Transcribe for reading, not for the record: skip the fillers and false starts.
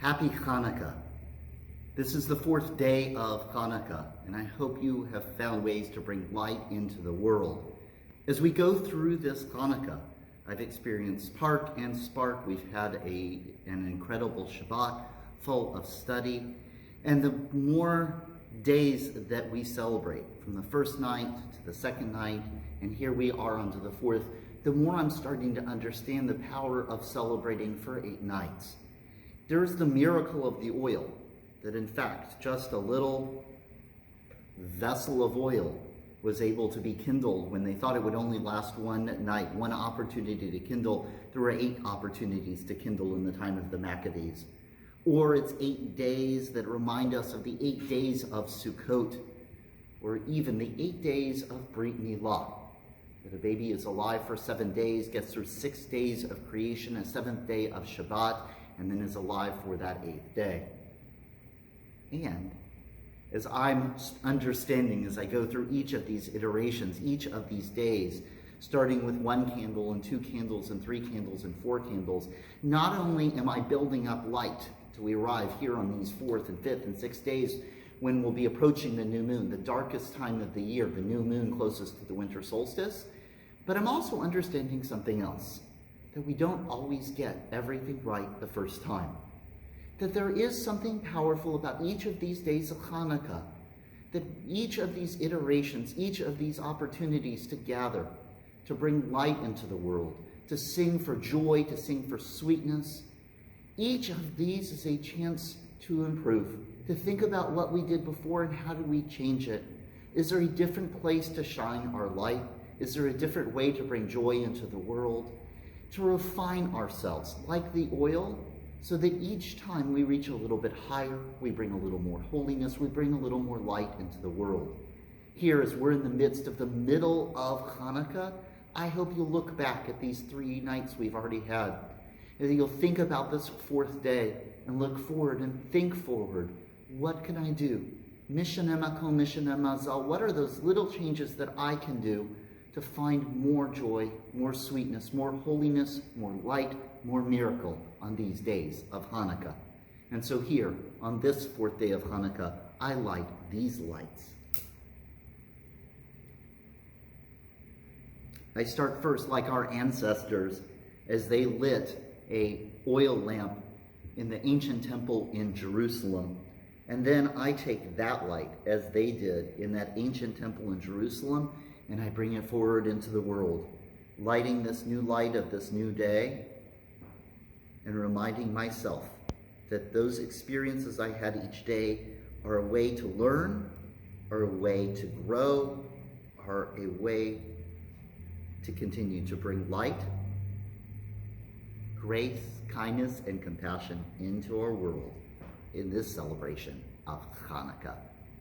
Happy Hanukah. This is the fourth day of Hanukah, and I hope you have found ways to bring light into the world. As we go through this Hanukah, I've experienced spark and spark. We've had an incredible Shabbat full of study, and the more days that we celebrate, from the first night to the second night, and here we are onto the fourth, the more I'm starting to understand the power of celebrating for 8 nights. There's the miracle of the oil, that in fact, just a little vessel of oil was able to be kindled when they thought it would only last one night, one opportunity to kindle. There were 8 opportunities to kindle in the time of the Maccabees. Or it's 8 days that remind us of the 8 days of Sukkot, or even the 8 days of Brit Milah, that a baby is alive for 7 days, gets through 6 days of creation, a 7th day of Shabbat, and then is alive for that 8th day. And as I'm understanding, as I go through each of these iterations, each of these days, starting with 1 candle and 2 candles and 3 candles and 4 candles, not only am I building up light till we arrive here on these 4th and 5th and 6th days when we'll be approaching the new moon, the darkest time of the year, the new moon closest to the winter solstice, but I'm also understanding something else, that we don't always get everything right the first time. That there is something powerful about each of these days of Hanukah, that each of these iterations, each of these opportunities to gather, to bring light into the world, to sing for joy, to sing for sweetness, each of these is a chance to improve, to think about what we did before and how do we change it. Is there a different place to shine our light? Is there a different way to bring joy into the world? To refine ourselves like the oil, so that each time we reach a little bit higher, we bring a little more holiness, we bring a little more light into the world. Here, as we're in the midst of the middle of Hanukah, I hope you'll look back at these 3 nights we've already had, and that you'll think about this 4th day and look forward and think forward. What can I do? Mishanema kol mishanema zal. What are those little changes that I can do to find more joy, more sweetness, more holiness, more light, more miracle on these days of Hanukah? And so here, on this 4th day of Hanukah, I light these lights. I start first like our ancestors as they lit a oil lamp in the ancient temple in Jerusalem. And then I take that light as they did in that ancient temple in Jerusalem, and I bring it forward into the world, lighting this new light of this new day and reminding myself that those experiences I had each day are a way to learn, are a way to grow, are a way to continue to bring light, grace, kindness, and compassion into our world in this celebration of Hanukah.